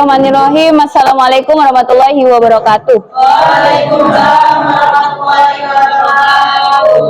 Bismillahirrahmanirrahim. Assalamualaikum warahmatullahi wabarakatuh. Waalaikumsalam warahmatullahi wabarakatuh.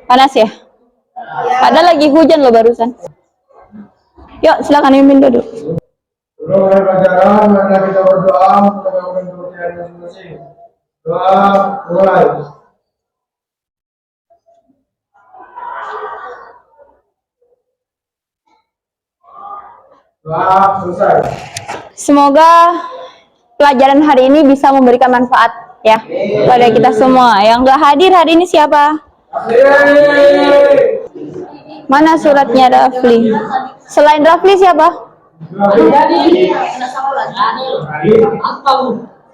Panas ya? Padahal lagi hujan loh barusan. Yuk, silakan mimpin duduk. Sebelum mulai pelajaran, mari kita berdoa untuk kebersihan masing-masing. Doa mulai. Doa selesai. Semoga pelajaran hari ini bisa memberikan manfaat ya pada kita semua. Yang gak hadir hari ini siapa? Mana suratnya Rafli? Selain Rafli siapa?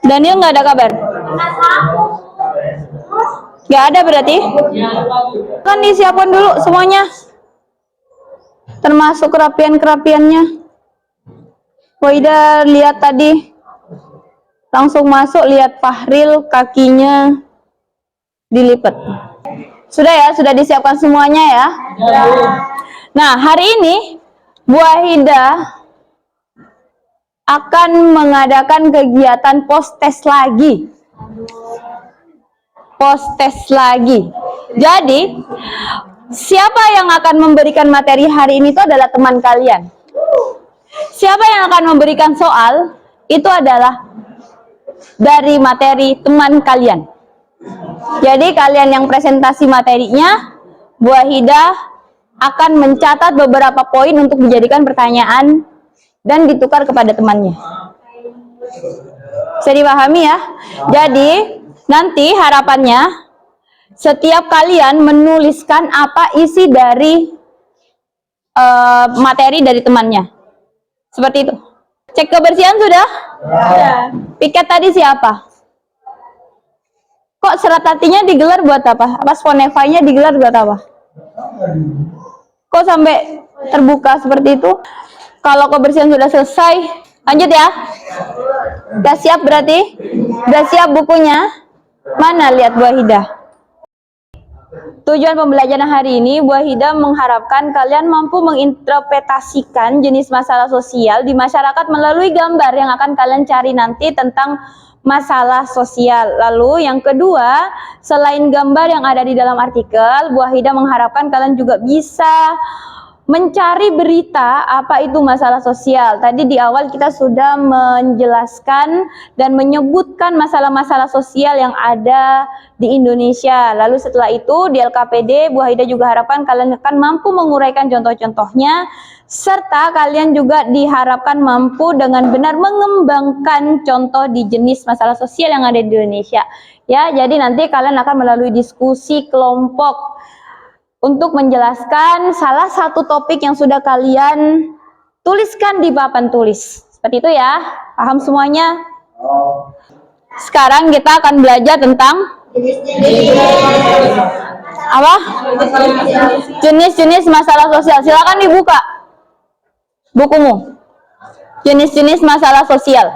Daniel nggak ada kabar? Nggak ada berarti? Kan disiapkan dulu semuanya, termasuk kerapian-kerapiannya. Wida lihat tadi langsung masuk, lihat Fahril kakinya dilipat. Sudah ya, sudah disiapkan semuanya ya. Nah, hari ini Bu Wahida akan mengadakan kegiatan post-test lagi. Post-test lagi. Jadi, siapa yang akan memberikan materi hari ini itu adalah teman kalian. Siapa yang akan memberikan soal itu adalah dari materi teman kalian. Jadi kalian yang presentasi materinya, Bu Wahida akan mencatat beberapa poin untuk dijadikan pertanyaan dan ditukar kepada temannya. Bisa dipahami ya? Jadi nanti harapannya setiap kalian menuliskan apa isi dari materi dari temannya. Seperti itu. Cek kebersihan sudah? Ya. Piket tadi siapa? Kok serat hatinya digelar buat apa? Apa Spotify-nya digelar buat apa? Kok sampai terbuka seperti itu? Kalau kebersihan sudah selesai, lanjut ya. Udah siap berarti? Udah siap bukunya? Mana lihat Bu Wahida? Tujuan pembelajaran hari ini, Bu Wahida mengharapkan kalian mampu menginterpretasikan jenis masalah sosial di masyarakat melalui gambar yang akan kalian cari nanti tentang masalah sosial. Lalu yang kedua, selain gambar yang ada di dalam artikel, Bu Wahida mengharapkan kalian juga bisa mencari berita apa itu masalah sosial. Tadi di awal kita sudah menjelaskan dan menyebutkan masalah-masalah sosial yang ada di Indonesia. Lalu setelah itu di LKPD, Bu Wahida juga harapkan kalian akan mampu menguraikan contoh-contohnya, serta kalian juga diharapkan mampu dengan benar mengembangkan contoh di jenis masalah sosial yang ada di Indonesia. Ya, jadi nanti kalian akan melalui diskusi kelompok untuk menjelaskan salah satu topik yang sudah kalian tuliskan di papan tulis. Seperti itu ya, paham semuanya? Sekarang kita akan belajar tentang apa? Jenis-jenis masalah sosial. Silakan dibuka bukumu. Jenis-jenis masalah sosial.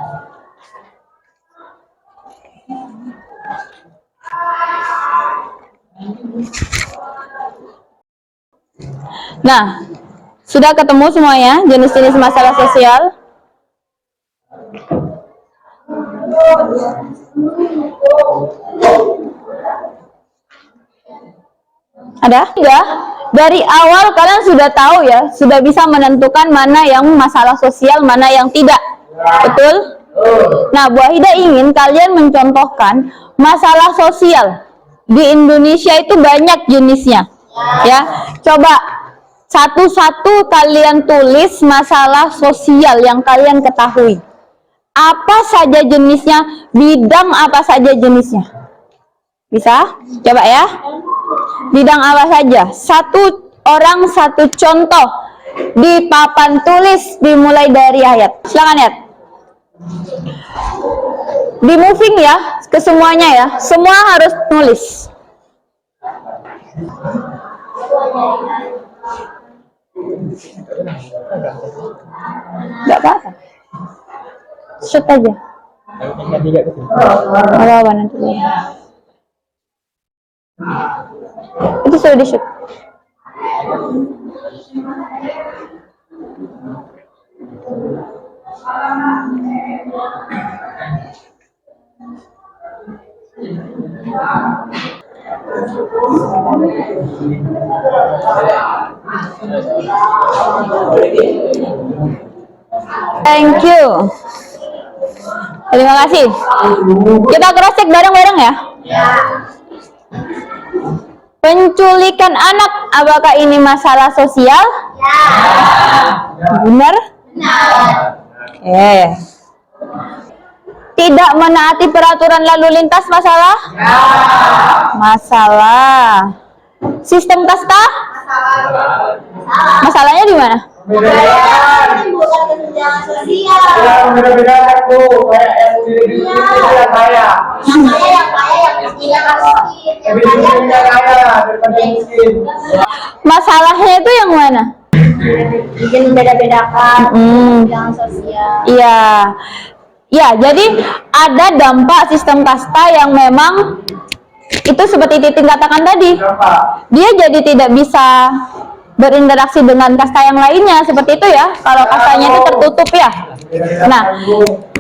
Nah, sudah ketemu semuanya jenis-jenis masalah sosial? Ada? Enggak? Dari awal kalian sudah tahu ya, sudah bisa menentukan mana yang masalah sosial, mana yang tidak. Betul? Nah, Bu Wahida ingin kalian mencontohkan masalah sosial. Di Indonesia itu banyak jenisnya. Ya, coba satu-satu kalian tulis masalah sosial yang kalian ketahui. Apa saja jenisnya, bidang apa saja jenisnya. Bisa? Coba ya. Bidang apa saja? Satu orang satu contoh di papan tulis dimulai dari ayat. Silakan lihat. Di moving ya, ke semuanya ya. Semua harus nulis. Enggak apa-apa. Shoot aja. Apa nanti. Itu sudah di shoot. Thank you. Terima kasih. Kita cross check bareng-bareng ya. Penculikan anak, apakah ini masalah sosial? Benar? Tidak menaati peraturan lalu lintas, masalah? Masalah. Sistem kasta? Masalahnya di mana? Masalahnya itu yang mana? Bikin beda-bedakan yang sosial. Iya. Ya, jadi ada dampak sistem kasta yang memang itu seperti Titin katakan tadi. Dia jadi tidak bisa berinteraksi dengan kasta yang lainnya, seperti itu ya. Kalau kastanya itu tertutup ya. Nah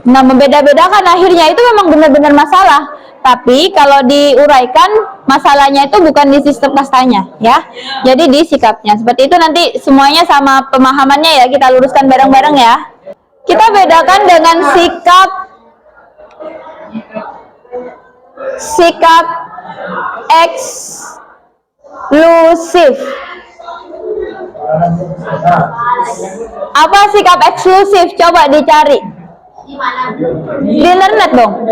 membeda-bedakan akhirnya itu memang benar-benar masalah. Tapi kalau diuraikan, masalahnya itu bukan di sistem kastanya ya. Jadi di sikapnya. Seperti itu, nanti semuanya sama pemahamannya ya, kita luruskan bareng-bareng ya. Kita bedakan dengan sikap eksklusif. Apa sikap eksklusif? Coba dicari di internet dong.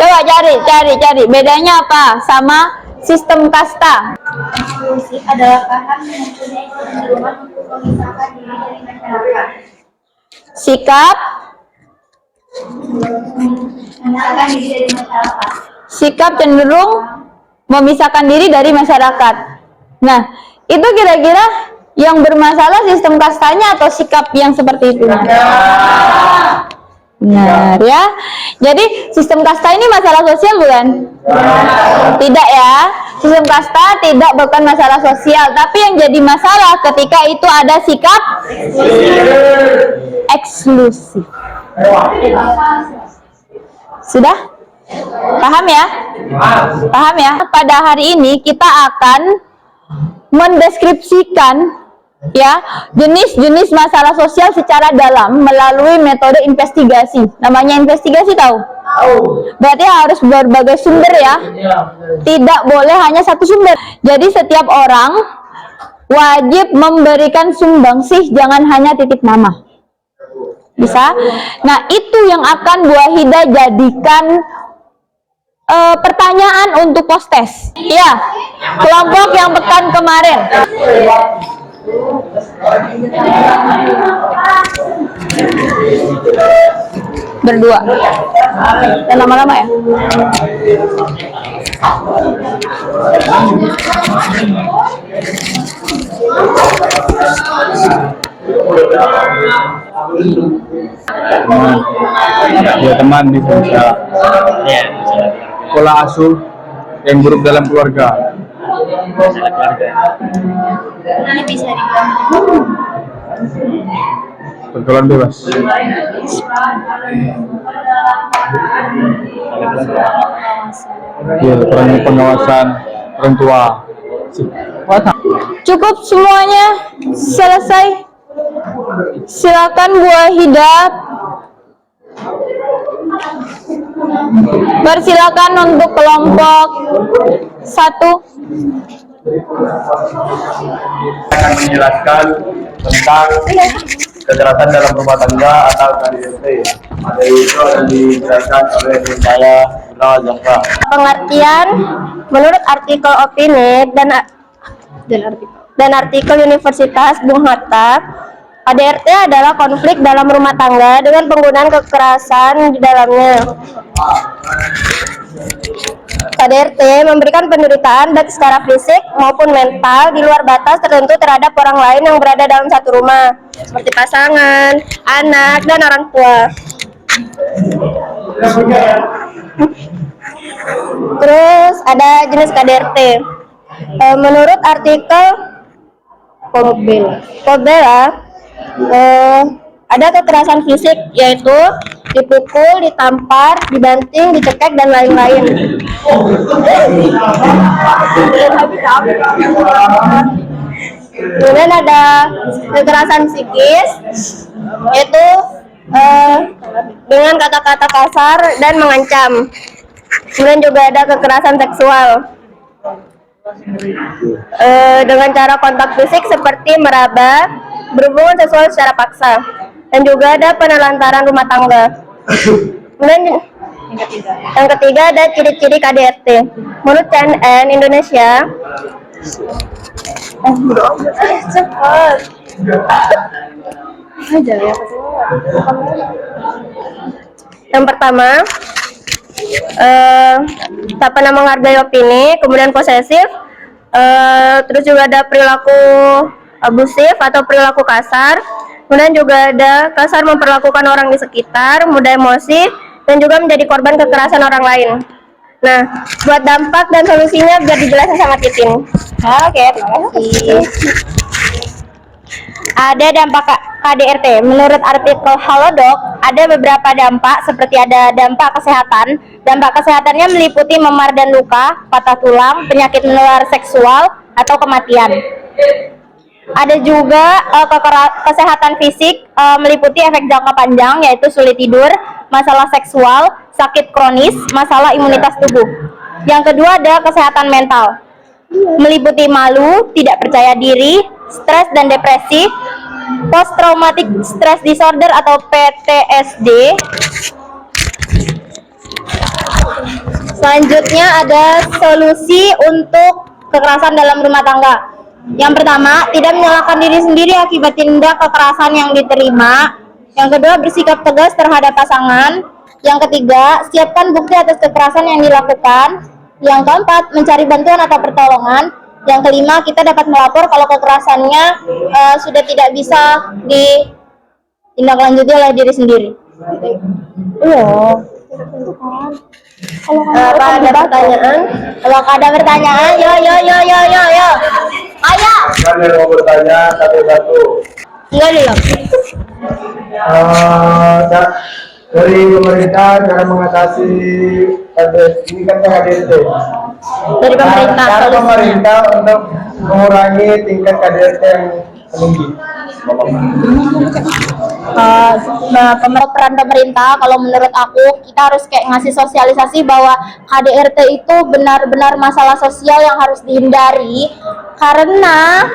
Coba cari bedanya apa sama sistem kasta. Eksklusif adalah paham yang mempunyai kecenderungan untuk memisahkan diri dari masyarakat. Sikap Memisahkan diri dari masyarakat. Sikap cenderung memisahkan diri dari masyarakat. Nah, itu kira-kira yang bermasalah sistem kastanya atau sikap yang seperti itu? Benar ya. Jadi sistem kasta ini masalah sosial bukan? Tidak ya. Sistem kasta bukan masalah sosial, tapi yang jadi masalah ketika itu ada sikap eksklusif. Sudah? Paham ya? Paham ya? Pada hari ini kita akan mendeskripsikan ya jenis-jenis masalah sosial secara dalam melalui metode investigasi. Namanya investigasi, tahu? Berarti harus berbagai sumber ya. Tidak boleh hanya satu sumber. Jadi setiap orang wajib memberikan sumbangsih, jangan hanya titip nama. Bisa? Nah, itu yang akan Bu Wahida jadikan pertanyaan untuk post-test. Ya, kelompok yang pekan kemarin. Berdua. Dan lama-lama ya. Ya teman bisa pola asuh yang buruk dalam keluarga. Ini bisa dibilang Pergaulan bebas. Ya, kurangnya pengawasan orang tua. Cukup semuanya selesai. Silakan Bu Wahida. Persilakan untuk kelompok 1. Akan menjelaskan tentang kekerasan dalam rumah tangga atau KDRT. Materi itu akan dijelaskan oleh saya Jaka. pengertian menurut artikel opini dan artikel Universitas Bung Hatta. KDRT adalah konflik dalam rumah tangga dengan penggunaan kekerasan di dalamnya. KDRT memberikan penderitaan baik secara fisik maupun mental di luar batas tertentu terhadap orang lain yang berada dalam satu rumah, seperti pasangan, anak, dan orang tua. Terus ada jenis KDRT. Menurut artikel Pobela, ada kekerasan fisik, yaitu dipukul, ditampar, dibanting, dicekek, dan lain-lain. Kemudian ada kekerasan psikis, yaitu dengan kata-kata kasar dan mengancam. Kemudian juga ada kekerasan seksual dengan cara kontak fisik seperti meraba, berhubungan seksual secara paksa, dan juga ada penelantaran rumah tangga. Kemudian yang ketiga ada ciri-ciri KDRT. Menurut CNN Indonesia, cepat. Yang pertama, tak pernah menghargai opini, kemudian posesif, terus juga ada perilaku abusif atau perilaku kasar, kemudian juga ada kasar memperlakukan orang di sekitar, mudah emosi, dan juga menjadi korban kekerasan orang lain. Nah, buat dampak dan solusinya biar dijelasin sama Titin. Oke, terima kasih. Ada dampak KDRT. Menurut artikel Halodoc, ada beberapa dampak seperti ada dampak kesehatan. Dampak kesehatannya meliputi memar dan luka, patah tulang, penyakit menular seksual, atau kematian. Ada juga kesehatan fisik, meliputi efek jangka panjang, yaitu sulit tidur, masalah seksual, sakit kronis, masalah imunitas tubuh. Yang kedua ada kesehatan mental, meliputi malu, tidak percaya diri, stres dan depresi, post traumatic stress disorder atau PTSD. Selanjutnya ada solusi untuk kekerasan dalam rumah tangga. Yang pertama, tidak menyalahkan diri sendiri akibat tindak kekerasan yang diterima. Yang kedua, bersikap tegas terhadap pasangan. Yang ketiga, siapkan bukti atas kekerasan yang dilakukan. Yang keempat, mencari bantuan atau pertolongan. Yang kelima, kita dapat melapor kalau kekerasannya sudah tidak bisa ditindaklanjuti oleh diri sendiri. Iya. Apa ada pertanyaan? Kalau ada pertanyaan, yo. Ayo. Siapa yang mau bertanya satu-satu? Enggak dulu. Dari pemerintah cara mengatasi ini kan KDRT. Dari pemerintah. Cara pemerintah untuk mengurangi tingkat KDRT yang tinggi. Peran pemerintah, kalau menurut aku kita harus kayak ngasih sosialisasi bahwa KDRT itu benar-benar masalah sosial yang harus dihindari, karena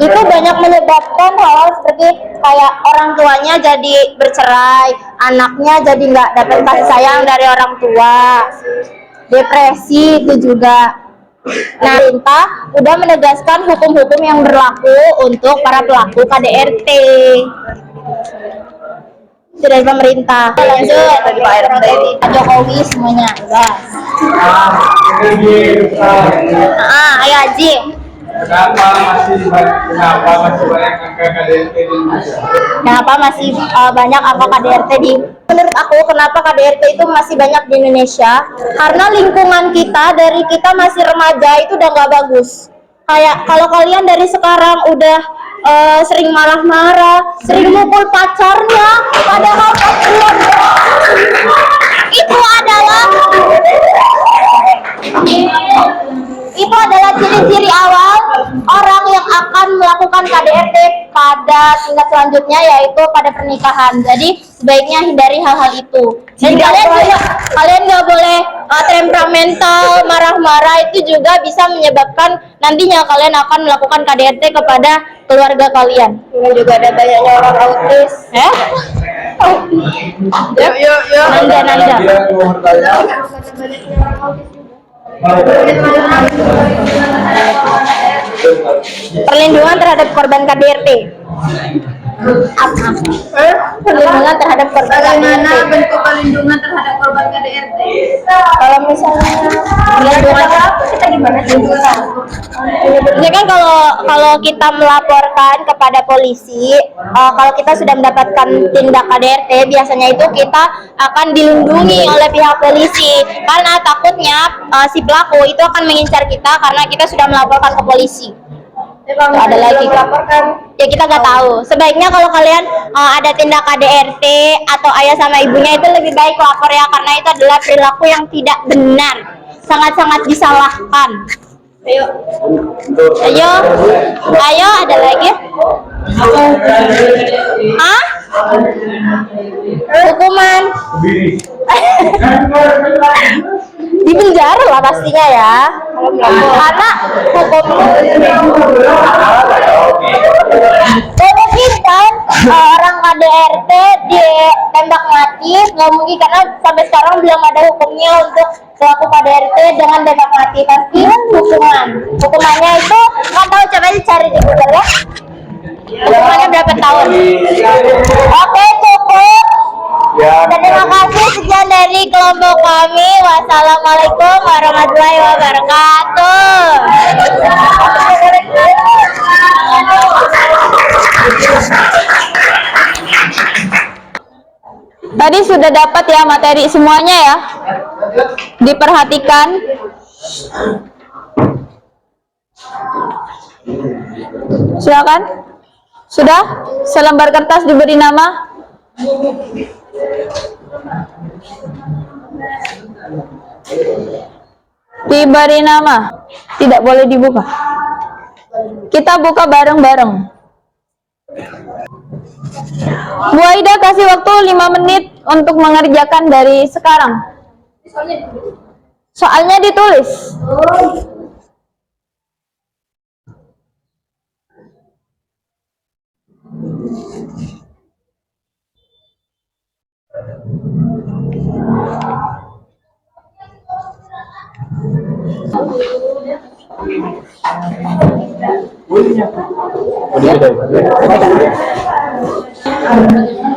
itu banyak menyebabkan hal seperti kayak orang tuanya jadi bercerai, anaknya jadi nggak dapat kasih sayang dari orang tua, depresi itu juga. Nah, pemerintah udah menegaskan hukum-hukum yang berlaku untuk para pelaku KDRT. Itu dari pemerintah. Lanjut dari Pak RT, Pak Jokowi semuanya. Ayo Haji. Kenapa masih banyak angka KDRT di Indonesia? Kenapa masih banyak angka KDRT di? Menurut aku, kenapa KDRT itu masih banyak di Indonesia? Karena lingkungan kita dari kita masih remaja itu udah nggak bagus. Kayak kalau kalian dari sekarang udah sering marah-marah, sering mukul pacarnya, padahal itu adalah ciri-ciri awal orang yang akan melakukan KDRT pada tingkat selanjutnya, yaitu pada pernikahan. Jadi sebaiknya hindari hal-hal itu. Dan kalian nggak boleh temperamental, marah-marah, itu juga bisa menyebabkan nantinya kalian akan melakukan KDRT kepada keluarga kalian. Ini juga ada banyaknya orang autis. Yuk. Nanda. Perlindungan terhadap korban KDRT. Perlindungan terhadap korban KDRT. Bagaimana bentuk perlindungan terhadap korban KDRT? Kalau misalnya perlindungan kita gimana sih? Ini kan kalau kita melaporkan kepada polisi, kalau kita sudah mendapatkan tindak KDRT, biasanya itu kita akan dilindungi oleh pihak polisi, karena takutnya si pelaku itu akan mengincar kita karena kita sudah melaporkan ke polisi. Ada lagi laporkan. Ya kita nggak tahu. Sebaiknya kalau kalian ada tindak KDRT atau ayah sama ibunya itu lebih baik lapor ya, karena itu adalah perilaku yang tidak benar, sangat-sangat disalahkan. Ayo, ayo, ada lagi? Hah? Hukuman? Di penjara lah pastinya ya, karena hukum mungkin kan orang KDRT ditembak mati, nggak mungkin karena sampai sekarang belum ada hukumnya untuk pelaku KDRT dengan tembak mati. Pasti hukumannya itu nggak tahu, coba dicari di Google ya. Hukumannya berapa tahun? Oke, cukup. Ya. Terima kasih, sekian dari kelompok kami. Wassalamualaikum warahmatullahi wabarakatuh. Tadi sudah dapat ya materi semuanya ya. Diperhatikan. Silakan. Sudah? Selembar kertas diberi nama. Diberi nama. Tidak boleh dibuka. Kita buka bareng-bareng. Bu Aida kasih waktu 5 menit untuk mengerjakan dari sekarang. Soalnya ditulis.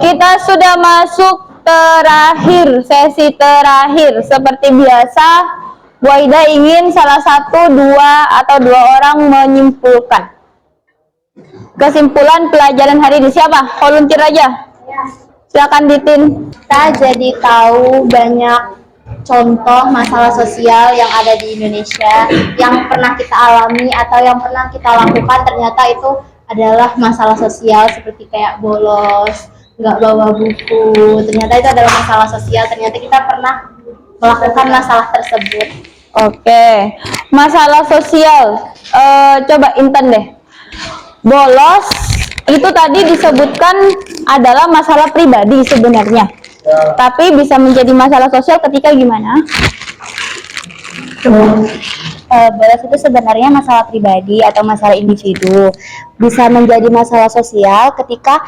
Kita sudah masuk terakhir, sesi terakhir. Seperti biasa, Bu Aida ingin salah satu, dua orang menyimpulkan kesimpulan pelajaran hari ini. Siapa? Volunteer aja. Silakan Titin. Kita jadi tahu banyak contoh masalah sosial yang ada di Indonesia yang pernah kita alami atau yang pernah kita lakukan, ternyata itu adalah masalah sosial, seperti kayak bolos, nggak bawa buku, ternyata itu adalah masalah sosial, ternyata kita pernah melakukan masalah tersebut. Oke, masalah sosial. Coba Intan deh. Bolos itu tadi disebutkan adalah masalah pribadi sebenarnya, tapi bisa menjadi masalah sosial ketika gimana? Bolos itu sebenarnya masalah pribadi atau masalah individu, bisa menjadi masalah sosial ketika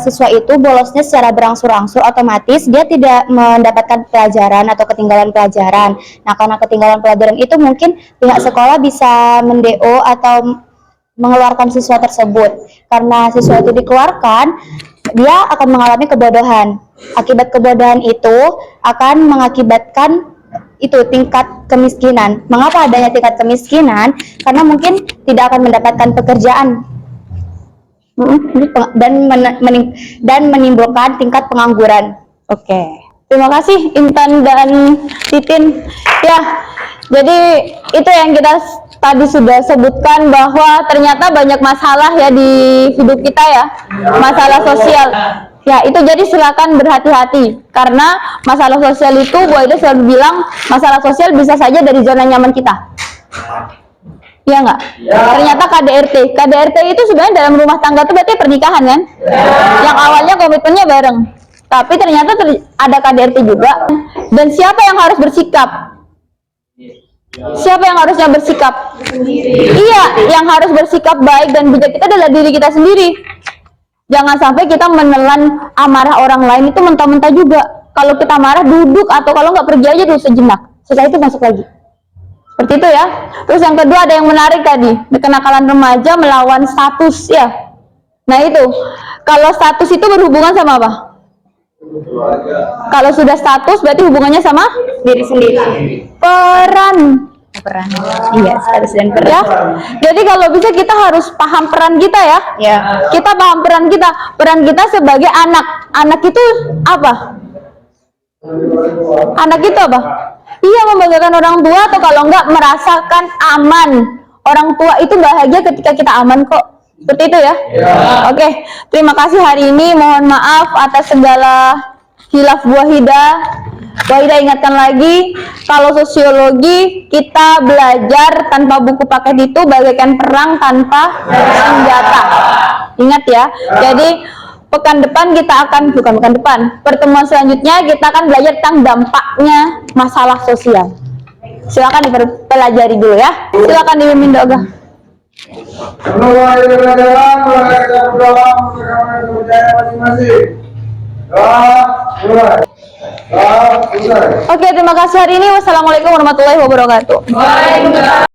siswa itu bolosnya secara berangsur-angsur, otomatis dia tidak mendapatkan pelajaran atau ketinggalan pelajaran. Nah, karena ketinggalan pelajaran itu mungkin pihak sekolah bisa mendeo atau mengeluarkan siswa tersebut. Karena siswa itu dikeluarkan, dia akan mengalami kebodohan. Akibat kebodohan itu akan mengakibatkan itu tingkat kemiskinan. Mengapa adanya tingkat kemiskinan? Karena mungkin tidak akan mendapatkan pekerjaan dan menimbulkan tingkat pengangguran. Oke, terima kasih Intan dan Titin. Ya, jadi itu yang kita tadi sudah sebutkan, bahwa ternyata banyak masalah ya di hidup kita ya, masalah sosial. Ya, itu jadi silakan berhati-hati, karena masalah sosial itu Bu Aida selalu bilang, masalah sosial bisa saja dari zona nyaman kita. Iya nggak? Ternyata KDRT itu sebenarnya dalam rumah tangga itu berarti pernikahan kan? Yang awalnya komitmennya bareng, tapi ternyata ada KDRT juga. Dan siapa yang harus bersikap? Siapa yang harusnya bersikap? Iya, yang harus bersikap baik dan bijak kita adalah diri kita sendiri. Jangan sampai kita menelan amarah orang lain itu mentah-mentah juga. Kalau kita marah, duduk, atau kalau nggak pergi aja dulu sejenak. Setelah itu masuk lagi. Seperti itu ya. Terus yang kedua ada yang menarik tadi, kenakalan remaja melawan status ya. Nah itu, kalau status itu berhubungan sama apa? Kalau sudah status berarti hubungannya sama diri sendiri. Peran. Iya, status dan peran. Ya. Jadi kalau bisa kita harus paham peran kita ya. Ya. Kita paham peran kita. Peran kita sebagai anak. Anak itu apa? Anak itu apa? Iya, membanggakan orang tua, atau kalau enggak merasakan aman orang tua itu bahagia ketika kita aman kok. Seperti itu ya? Oke, terima kasih hari ini. Mohon maaf atas segala hilaf Bu Wahida. Wahida ingatkan lagi, kalau sosiologi kita belajar tanpa buku paket itu bagaikan perang tanpa senjata. Ingat ya. Jadi pekan depan kita akan, bukan pekan depan, pertemuan selanjutnya kita akan belajar tentang dampaknya masalah sosial. Silakan dipelajari dulu ya. Silakan dipimpin doa. Oke, terima kasih hari ini. Wassalamualaikum warahmatullahi wabarakatuh.